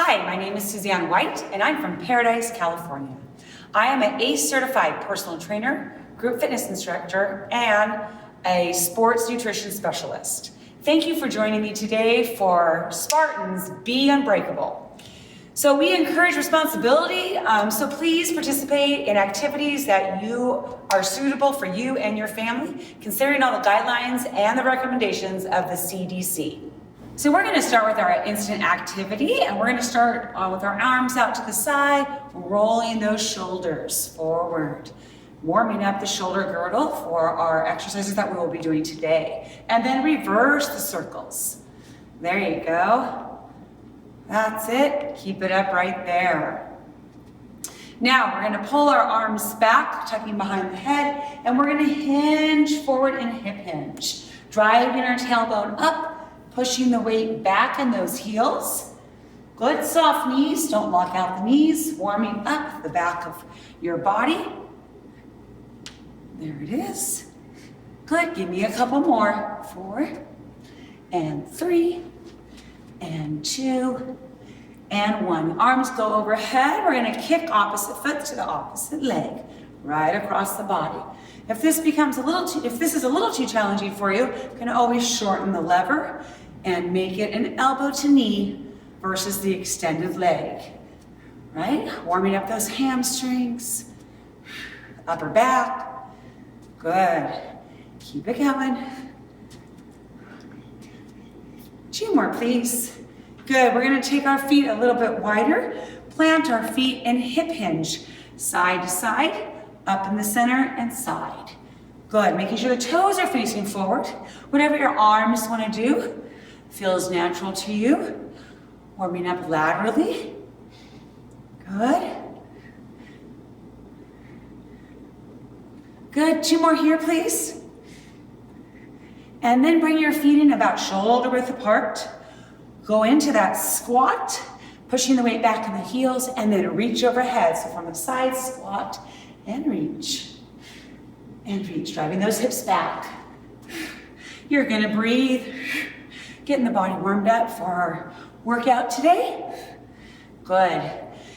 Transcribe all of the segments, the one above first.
Hi, my name is Suzanne White, and I'm from Paradise, California. I am an ACE certified personal trainer, group fitness instructor, and a sports nutrition specialist. Thank you for joining me today for Spartans Be Unbreakable. So we encourage responsibility, so please participate in activities that are suitable for you and your family, considering all the guidelines and the recommendations of the CDC. So we're going to start with our instant activity, and we're going to start with our arms out to the side, rolling those shoulders forward, warming up the shoulder girdle for our exercises that we will be doing today. And then reverse the circles. There you go. That's it. Keep it up right there. Now we're going to pull our arms back, tucking behind the head, and we're going to hinge forward and hip hinge. Driving our tailbone up, pushing the weight back in those heels. Good soft knees, don't lock out the knees. Warming up the back of your body. There it is. Good, give me a couple more. 4 and 3 and 2 and 1. Arms go overhead. We're gonna kick opposite foot to the opposite leg, right across the body. If this is a little too challenging for you, you can always shorten the lever and make it an elbow to knee versus the extended leg, right? Warming up those hamstrings, upper back. Good. Keep it going. 2 more, please. Good. We're going to take our feet a little bit wider, plant our feet and hip hinge, side to side, up in the center and side. Good. Making sure the toes are facing forward. Whatever your arms want to do feels natural to you. Warming up laterally. Good. Good. 2 more here, please. And then bring your feet in about shoulder width apart. Go into that squat, pushing the weight back in the heels, and then reach overhead. So from the side, squat and reach. And reach, driving those hips back. You're gonna breathe, getting the body warmed up for our workout today. Good.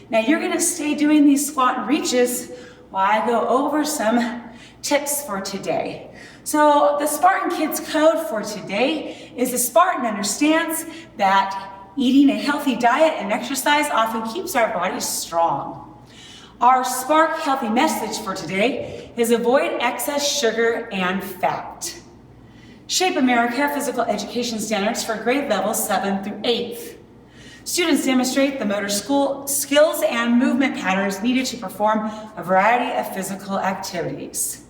Now you're gonna stay doing these squat and reaches while I go over some tips for today. So the Spartan Kids code for today is the Spartan understands that eating a healthy diet and exercise often keeps our bodies strong. Our Spark Healthy message for today is avoid excess sugar and fat. Shape America physical education standards for grade levels 7th through 8th. Students demonstrate the motor skills and movement patterns needed to perform a variety of physical activities.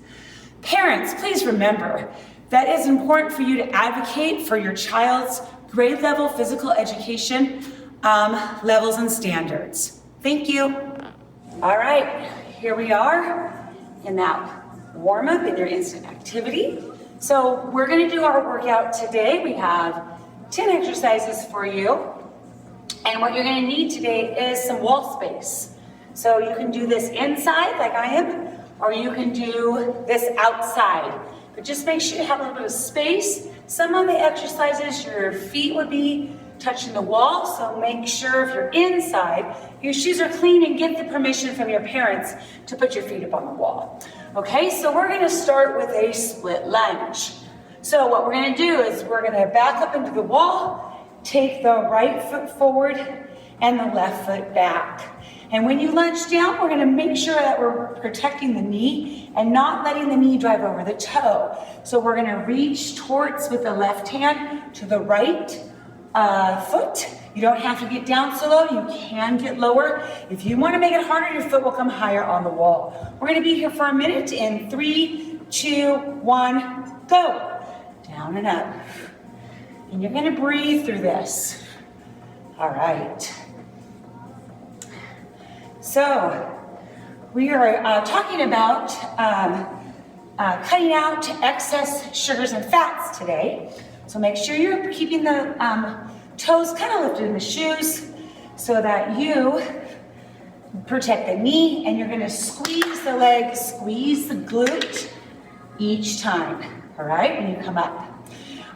Parents, please remember that it's important for you to advocate for your child's grade level physical education levels and standards. Thank you. All right, here we are in that warm up in your instant activity. So we're gonna do our workout today. We have 10 exercises for you. And what you're gonna need today is some wall space. So you can do this inside like I am, or you can do this outside. But just make sure you have a little bit of space. Some of the exercises, your feet would be touching the wall, so make sure if you're inside, your shoes are clean and get the permission from your parents to put your feet up on the wall. Okay, so we're gonna start with a split lunge. So what we're gonna do is we're gonna back up into the wall, take the right foot forward and the left foot back. And when you lunge down, we're gonna make sure that we're protecting the knee and not letting the knee drive over the toe. So we're gonna reach towards with the left hand to the right foot. You don't have to get down so low, you can get lower. If you wanna make it harder, your foot will come higher on the wall. We're gonna be here for a minute in 3, 2, 1, go. Down and up. And you're gonna breathe through this. All right. So we are talking about cutting out excess sugars and fats today. So make sure you're keeping the toes kind of lifted in the shoes so that you protect the knee, and you're gonna squeeze the leg, squeeze the glute each time, all right, when you come up.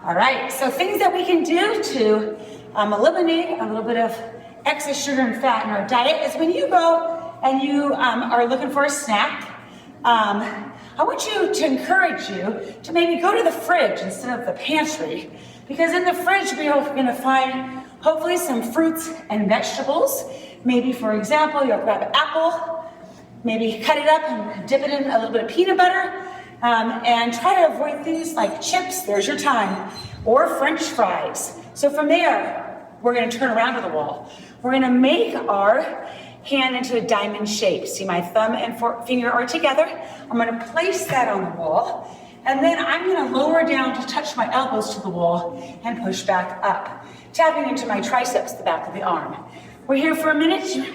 All right, so things that we can do to eliminate a little bit of excess sugar and fat in our diet is when you go and you are looking for a snack, I want to encourage you to maybe go to the fridge instead of the pantry, because in the fridge we are going to find hopefully some fruits and vegetables. Maybe, for example, you'll grab an apple, maybe cut it up and dip it in a little bit of peanut butter, and try to avoid things like chips, there's your time, or French fries. So from there, we're going to turn around to the wall. We're going to make our hand into a diamond shape. See, my thumb and finger are together. I'm going to place that on the wall, and then I'm going to lower down to touch my elbows to the wall and push back up, tapping into my triceps, the back of the arm. We're here for a minute.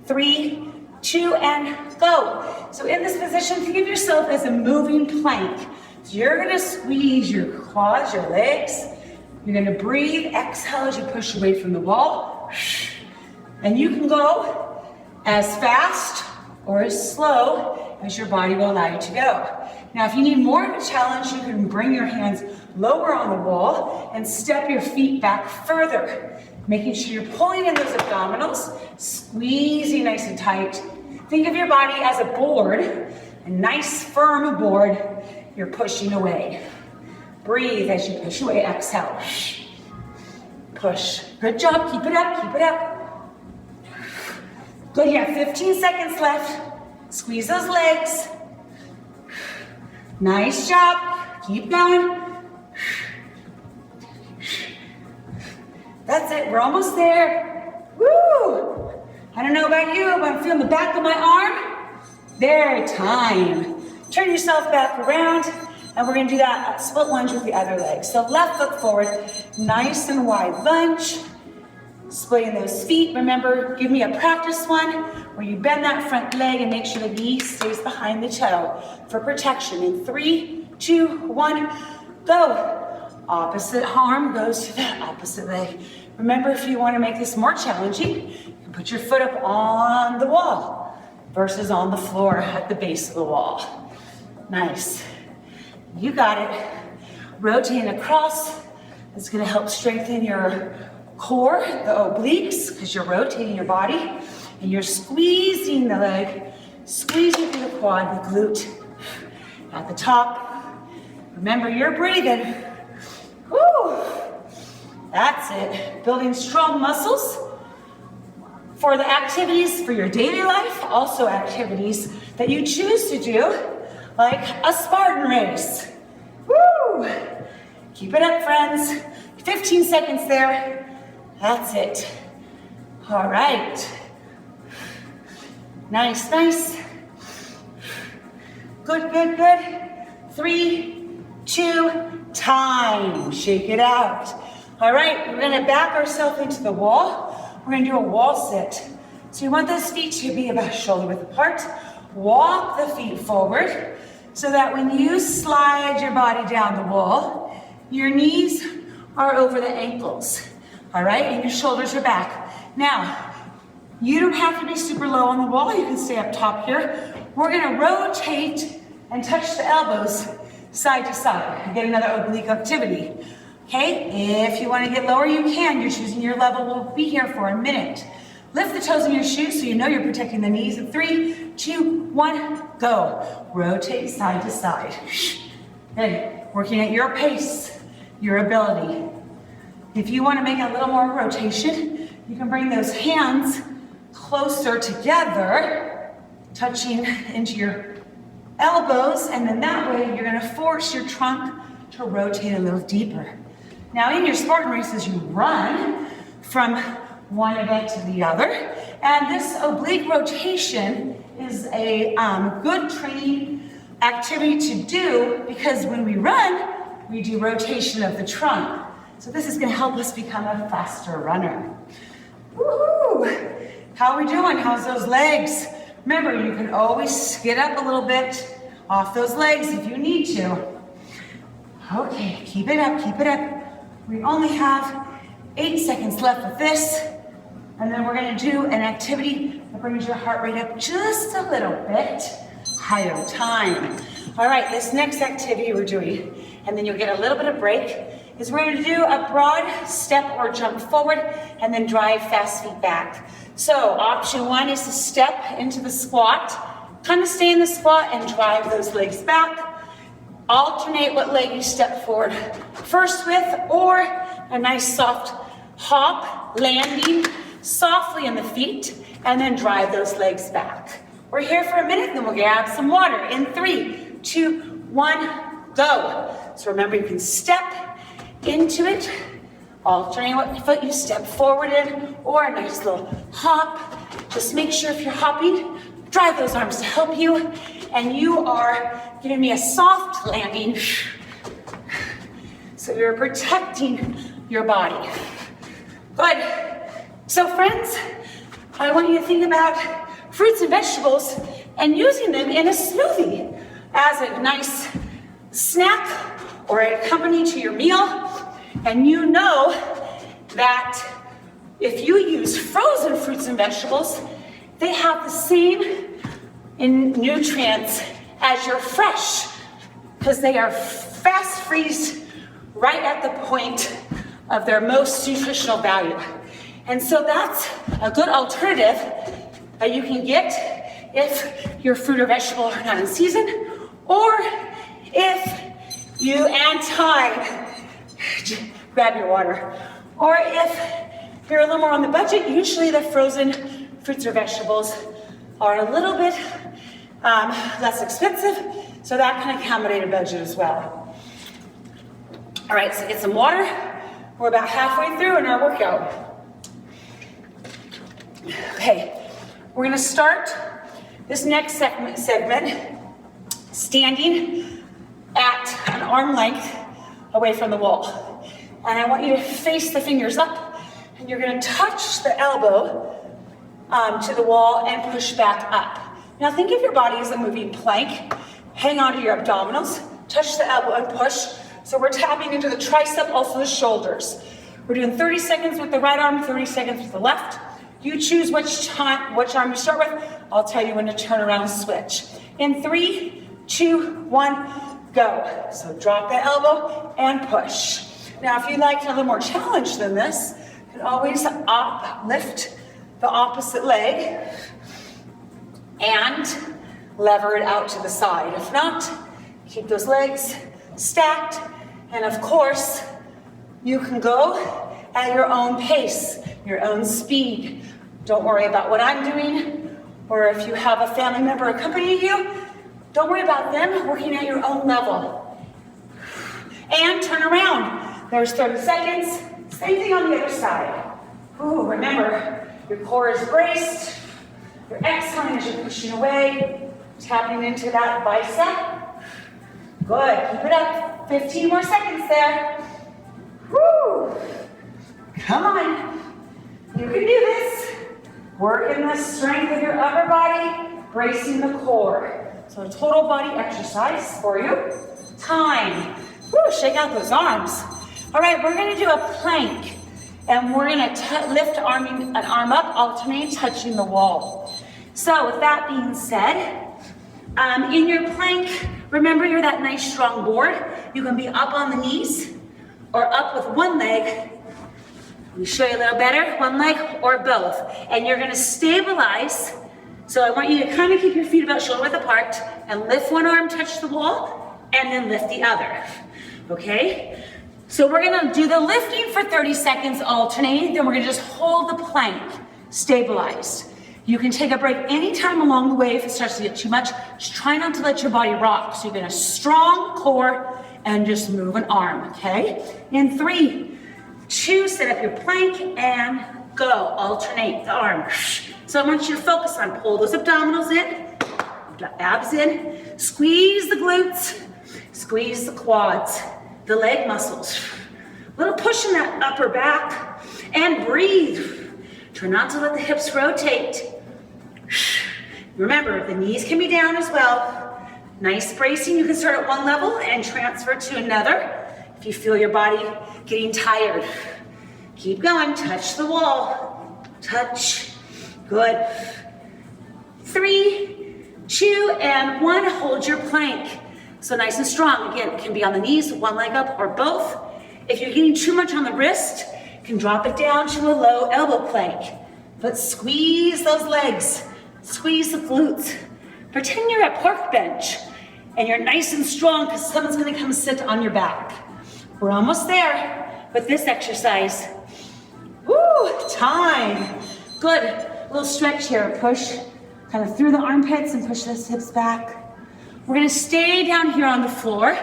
3, 2, and go. So in this position, think of yourself as a moving plank. So you're going to squeeze your quads, your legs. You're going to breathe, exhale as you push away from the wall. And you can go as fast or as slow as your body will allow you to go. Now, if you need more of a challenge, you can bring your hands lower on the wall and step your feet back further, making sure you're pulling in those abdominals, squeezing nice and tight. Think of your body as a board, a nice firm board you're pushing away. Breathe as you push away, exhale. Push. Good job, keep it up, keep it up. Good, you have 15 seconds left. Squeeze those legs. Nice job, keep going. That's it, we're almost there. Woo! I don't know about you, but I'm feeling the back of my arm. There, time. Turn yourself back around, and we're gonna do that split lunge with the other leg. So left foot forward, nice and wide lunge. Splitting those feet. Remember, give me a practice one where you bend that front leg and make sure the knee stays behind the toe for protection. In 3, 2, 1, go. Opposite arm goes to the opposite leg. Remember, if you want to make this more challenging, you can put your foot up on the wall versus on the floor at the base of the wall. Nice. You got it. Rotating across. It's going to help strengthen your core, the obliques, because you're rotating your body and you're squeezing the leg, squeezing through the quad, the glute. At the top, remember you're breathing. Woo! That's it. Building strong muscles for the activities for your daily life, also activities that you choose to do, like a Spartan race. Woo! Keep it up, friends. 15 seconds there. That's it. All right. Nice, nice. Good, good, good. 3, 2, time. Shake it out. All right, we're gonna back ourselves into the wall. We're gonna do a wall sit. So you want those feet to be about shoulder width apart. Walk the feet forward so that when you slide your body down the wall, your knees are over the ankles. All right, and your shoulders are back. Now, you don't have to be super low on the wall. You can stay up top here. We're gonna rotate and touch the elbows side to side and get another oblique activity. Okay, if you wanna get lower, you can. You're choosing your level. We'll be here for a minute. Lift the toes in your shoes so you know you're protecting the knees. In 3, 2, 1, go. Rotate side to side. Good, working at your pace, your ability. If you want to make a little more rotation, you can bring those hands closer together, touching into your elbows, and then that way you're going to force your trunk to rotate a little deeper. Now in your Spartan races, you run from one event to the other, and this oblique rotation is a good training activity to do because when we run, we do rotation of the trunk. So this is going to help us become a faster runner. Woohoo! How are we doing? How's those legs? Remember, you can always skid up a little bit off those legs if you need to. Okay, keep it up, keep it up. We only have 8 seconds left with this, and then we're going to do an activity that brings your heart rate up just a little bit higher. Time. All right, this next activity we're doing, and then you'll get a little bit of break, is we're gonna do a broad step or jump forward and then drive fast feet back. So option one is to step into the squat, kind of stay in the squat and drive those legs back. Alternate what leg you step forward first with, or a nice soft hop, landing softly in the feet, and then drive those legs back. We're here for a minute, then we'll grab some water in 3, 2, 1, go. So remember, you can step into it, alternate what foot you step forward in, or a nice little hop. Just make sure if you're hopping, drive those arms to help you, and you are giving me a soft landing. So you're protecting your body. Good. So friends, I want you to think about fruits and vegetables and using them in a smoothie as a nice snack or an accompaniment to your meal. And you know that if you use frozen fruits and vegetables, they have the same nutrients as your fresh, because they are fast freeze right at the point of their most nutritional value. And so that's a good alternative that you can get if your fruit or vegetable are not in season, or if you, and time, grab your water, or if you're a little more on the budget, usually the frozen fruits or vegetables are a little bit less expensive, so that can accommodate a budget as well. All right, so get some water. We're about halfway through in our workout. Okay, we're gonna start this next segment standing at an arm length away from the wall. And I want you to face the fingers up, and you're gonna touch the elbow to the wall and push back up. Now think of your body as a moving plank. Hang on to your abdominals, touch the elbow and push. So we're tapping into the tricep, also the shoulders. We're doing 30 seconds with the right arm, 30 seconds with the left. You choose which arm you start with. I'll tell you when to turn around and switch. In 3, 2, 1, go. So drop the elbow and push. Now, if you'd like a little more challenge than this, you can always lift the opposite leg and lever it out to the side. If not, keep those legs stacked. And of course, you can go at your own pace, your own speed. Don't worry about what I'm doing, or if you have a family member accompanying you, don't worry about them, working at your own level. And turn around. There's 30 seconds. Same thing on the other side. Ooh, remember, your core is braced. You're exhaling as you're pushing away, tapping into that bicep. Good, keep it up. 15 more seconds there. Woo! Come on. You can do this. Working the strength of your upper body, bracing the core. So a total body exercise for you. Time. Woo, shake out those arms. All right, we're gonna do a plank. And we're gonna lift an arm up, alternate, touching the wall. So with that being said, in your plank, remember you're that nice strong board. You can be up on the knees or up with one leg. Let me show you a little better, one leg or both. And you're gonna stabilize. So I want you to kind of keep your feet about shoulder width apart and lift one arm, touch the wall, and then lift the other, okay? So we're gonna do the lifting for 30 seconds, alternating, then we're gonna just hold the plank, stabilized. You can take a break anytime along the way if it starts to get too much. Just try not to let your body rock. So you get a strong core and just move an arm, okay? In 3, 2, set up your plank and go. Alternate the arm. So I want you to focus on pull those abdominals in, abs in, squeeze the glutes, squeeze the quads, the leg muscles. A little push in that upper back and breathe. Try not to let the hips rotate. Remember, the knees can be down as well. Nice bracing. You can start at one level and transfer to another if you feel your body getting tired. Keep going. Touch the wall. Touch. Good. 3, 2, and 1. Hold your plank. So nice and strong. Again, it can be on the knees, one leg up, or both. If you're getting too much on the wrist, you can drop it down to a low elbow plank. But squeeze those legs, squeeze the glutes. Pretend you're at park bench and you're nice and strong because someone's gonna come sit on your back. We're almost there with this exercise. Woo, time. Good, a little stretch here. Push kind of through the armpits and push those hips back. We're gonna stay down here on the floor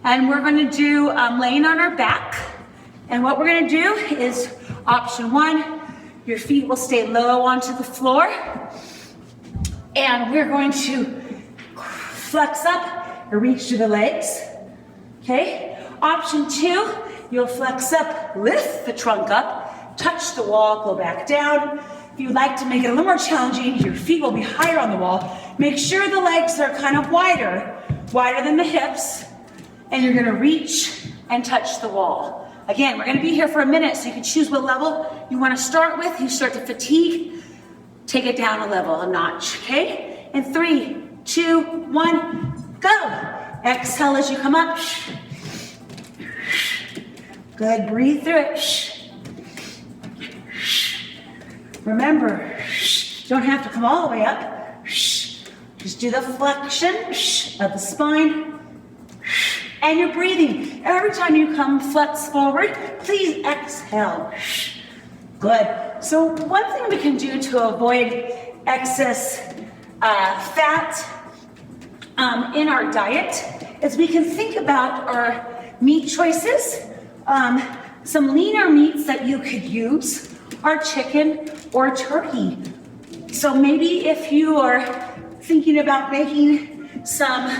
and we're gonna do laying on our back. And what we're gonna do is option one, your feet will stay low onto the floor. And we're going to flex up or reach to the legs, okay? Option two, you'll flex up, lift the trunk up, touch the wall, go back down. If you'd like to make it a little more challenging, your feet will be higher on the wall. Make sure the legs are kind of wider than the hips, and you're gonna reach and touch the wall. Again, we're gonna be here for a minute, so you can choose what level you wanna start with. You start to fatigue, take it down a level, a notch, okay? In 3, 2, 1, go. Exhale as you come up. Good, breathe through it. Remember, don't have to come all the way up. Just do the flexion of the spine. And you're breathing. Every time you come flex forward, please exhale. Good. So one thing we can do to avoid excess fat in our diet is we can think about our meat choices. Some leaner meats that you could use are chicken or turkey. So maybe if you are thinking about making some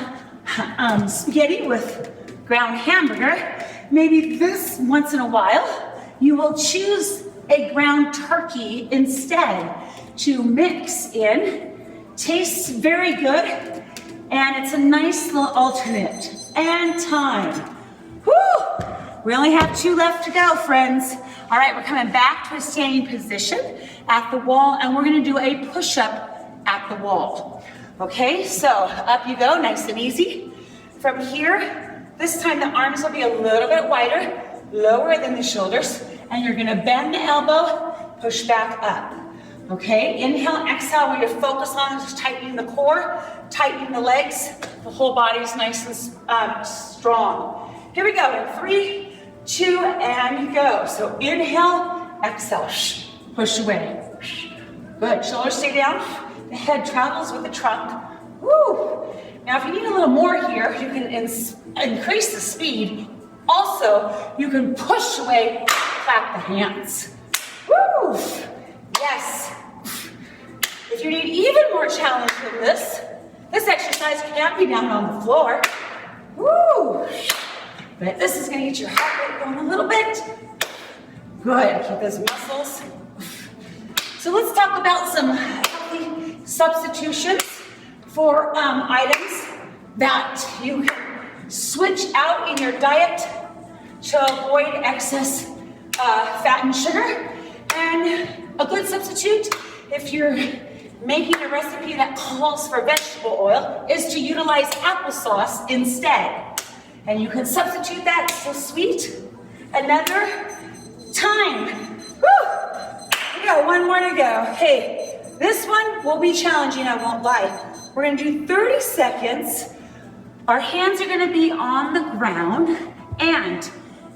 spaghetti with ground hamburger, maybe this once in a while, you will choose a ground turkey instead to mix in. Tastes very good, and it's a nice little alternate. And time. Woo! We only have 2 left to go, friends. All right, we're coming back to a standing position at the wall, and we're gonna do a push-up at the wall. Okay, so up you go, nice and easy. From here, this time the arms will be a little bit wider, lower than the shoulders, and you're gonna bend the elbow, push back up. Okay, inhale, exhale, we're gonna focus on just tightening the core, tightening the legs, the whole body's nice and strong. Here we go, in 3, 2, and go. So inhale, exhale, push away. Good, shoulders stay down, the head travels with the trunk. Woo! Now if you need a little more here, you can increase the speed. Also, you can push away, clap the hands. Woo! Yes. If you need even more challenge than this exercise can't be down on the floor. Woo! But this is gonna get your heart rate going a little bit. Good, keep those muscles. So let's talk about some healthy substitutions for items that you can switch out in your diet to avoid excess fat and sugar. And a good substitute, if you're making a recipe that calls for vegetable oil, is to utilize applesauce instead. And you can substitute that, it's so sweet. Another time. Woo! We got 1 more to go. Okay, this one will be challenging, I won't lie. We're gonna do 30 seconds. Our hands are gonna be on the ground, and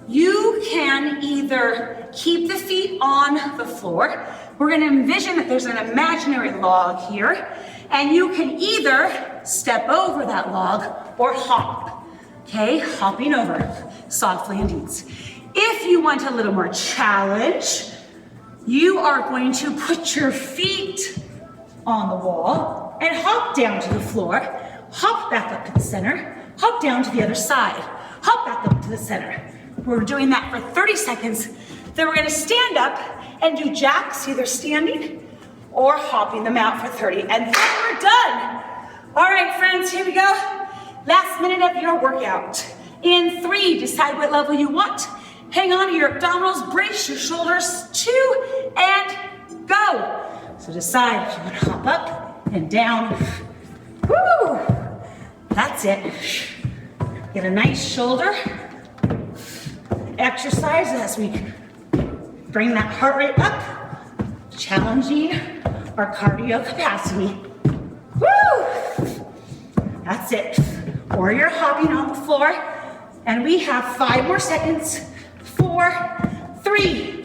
you can either keep the feet on the floor. We're gonna envision that there's an imaginary log here, and you can either step over that log or hop. Okay, hopping over softly and easy. If you want a little more challenge, you are going to put your feet on the wall and hop down to the floor, hop back up to the center, hop down to the other side, hop back up to the center. We're doing that for 30 seconds. Then we're gonna stand up and do jacks, either standing or hopping them out for 30. And then we're done. All right, friends, here we go. Last minute of your workout. In 3, decide what level you want. Hang on to your abdominals, brace your shoulders, 2, and go. So decide if you want to hop up and down. Woo! That's it. Get a nice shoulder exercise as we bring that heart rate up, challenging our cardio capacity. Woo! That's it. Or you're hopping on the floor, and we have 5 more seconds. 4, 3,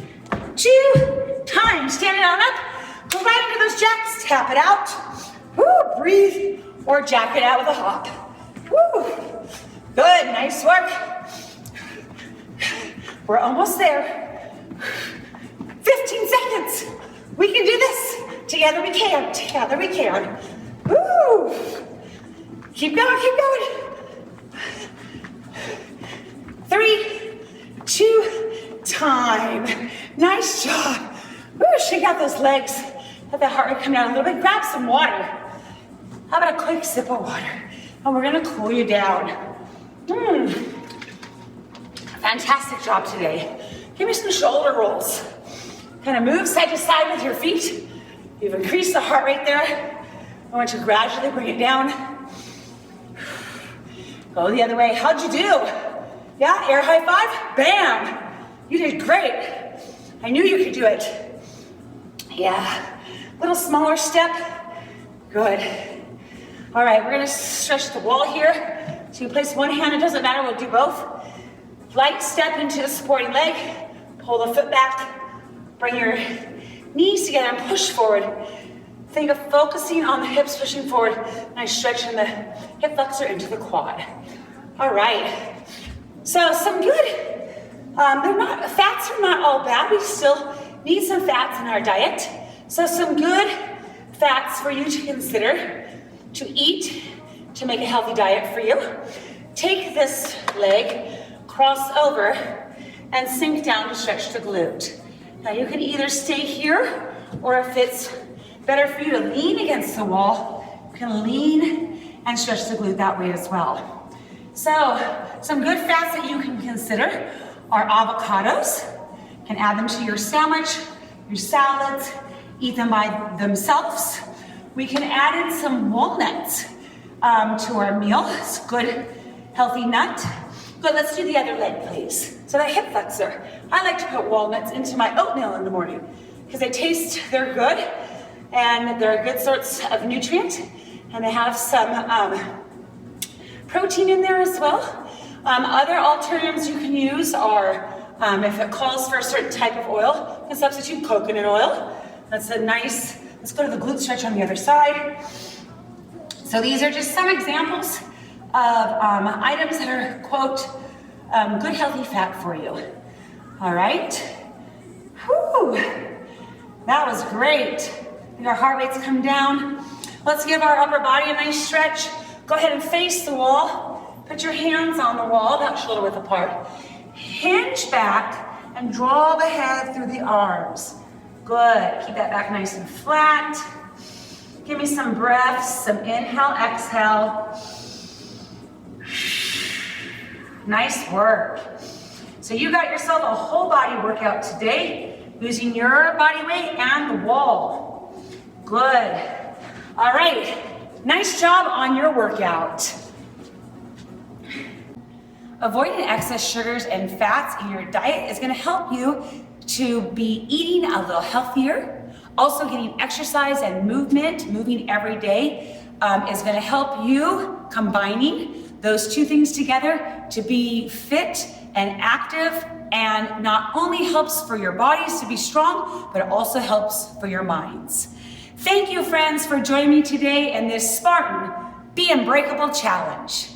2, time. Standing on up. Go right into those jacks. Tap it out. Woo! Breathe or jack it out with a hop. Woo! Good. Nice work. We're almost there. 15 seconds. We can do this. Together we can. Together we can. Woo! Keep going. Keep going. 3, 2, time. Nice job. Woo! Shake out those legs. Let that heart rate come down a little bit. Grab some water. How about a quick sip of water? And we're gonna cool you down. Fantastic job today. Give me some shoulder rolls. Kind of move side to side with your feet. You've increased the heart rate there. I want you to gradually bring it down. Go the other way. How'd you do? Yeah, air high five? Bam! You did great. I knew you could do it. Yeah, little smaller step. Good. All right, we're gonna stretch the wall here. So you place one hand, it doesn't matter, we'll do both. Light step into the supporting leg. Pull the foot back. Bring your knees together and push forward. Think of focusing on the hips, pushing forward. Nice stretch in the hip flexor into the quad. All right. So some good, fats are not all bad. We still need some fats in our diet. So some good fats for you to consider to eat to make a healthy diet for you. Take this leg, cross over, and sink down to stretch the glute. Now you can either stay here, or if it's better for you to lean against the wall, you can lean and stretch the glute that way as well. So some good fats that you can consider are avocados. You can add them to your sandwich, your salads, eat them by themselves. We can add in some walnuts to our meal. It's a good, healthy nut. Good, let's do the other leg, please. So that hip flexor. I like to put walnuts into my oatmeal in the morning because they're good, and they're good sorts of nutrient, and they have some protein in there as well. Other alternatives you can use are, if it calls for a certain type of oil, you can substitute coconut oil. That's a nice, let's go to the glute stretch on the other side. So these are just some examples of items that are, quote, good healthy fat for you. All right. Whew. That was great. Our heart rates come down. Let's give our upper body a nice stretch. Go ahead and face the wall. Put your hands on the wall, about shoulder width apart. Hinge back and draw the head through the arms. Good. Keep that back nice and flat. Give me some breaths, some inhale, exhale. Nice work. So you got yourself a whole body workout today using your body weight and the wall. Good. All right. Nice job on your workout. Avoiding excess sugars and fats in your diet is going to help you to be eating a little healthier. Also getting exercise and moving every day is going to help you combining those two things together to be fit and active, and not only helps for your bodies to be strong, but it also helps for your minds. Thank you, friends, for joining me today in this Spartan Be Unbreakable Challenge.